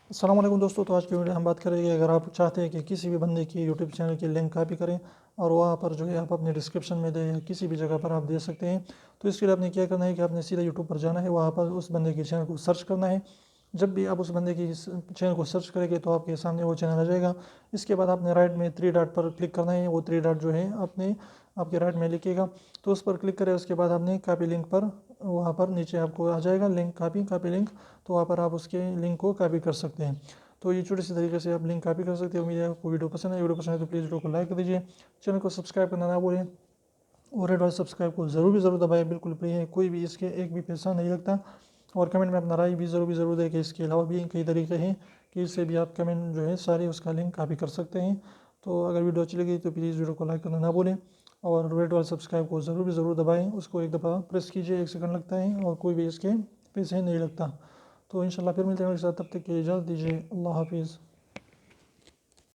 السلام علیکم دوستو، تو آج کی ویڈیو ہم بات کریں گے اگر آپ چاہتے ہیں کہ کسی بھی بندے کی یوٹیوب چینل کی لنک کاپی کریں اور وہاں پر جو ہے آپ اپنے ڈسکرپشن میں دیں یا کسی بھی جگہ پر آپ دے سکتے ہیں. تو اس کے لیے آپ نے کیا کرنا ہے کہ آپ نے سیدھا یوٹیوب پر جانا ہے، وہاں پر اس بندے کی چینل کو سرچ کرنا ہے. جب بھی آپ اس بندے کی چینل کو سرچ کریں گے تو آپ کے سامنے وہ چینل آ جائے گا. اس کے بعد آپ نے رائٹ میں 3 ڈاٹ پر کلک کرنا ہے. وہ 3 ڈاٹ جو ہے آپ کے رائٹ میں لکھے گا، تو اس پر کلک کریں. اس کے بعد آپ نے کاپی لنک پر وہاں پر نیچے آپ کو آ جائے گا لنک کاپی لنک، تو وہاں پر آپ اس کے لنک کو کاپی کر سکتے ہیں. تو یہ چھوٹی سی طریقے سے آپ لنک کاپی کر سکتے ہیں. امید ہے آپ کو ویڈیو پسند ہے تو پلیز ویڈیو کو لائک کر دیجیے، چینل کو سبسکرائب کرنا نہ بھولیں اور ریڈ والے سبسکرائب کو ضرور دبائیں. بالکل فری ہے، کوئی بھی اس کے ایک بھی پیسہ نہیں لگتا. اور کمنٹ میں اپنا رائے بھی ضرور دیں کہ اس کے علاوہ بھی کئی طریقے ہیں کہ اس سے بھی آپ کمنٹ جو ہے سارے اس کا لنک کاپی کر سکتے ہیں. تو اگر ویڈیو اچھی لگی تو پلیز ویڈیو کو لائک کرنا نہ بھولیں اور ریڈ والے سبسکرائب کو ضرور دبائیں. اس کو ایک دفعہ پریس کیجیے، 1 سیکنڈ لگتا ہے اور کوئی بھی اس کے پیسے نہیں لگتا. تو انشاءاللہ پھر ملتے ہیں ایک ساتھ، تب تک کے لیے اجازت دیجیے. اللہ حافظ.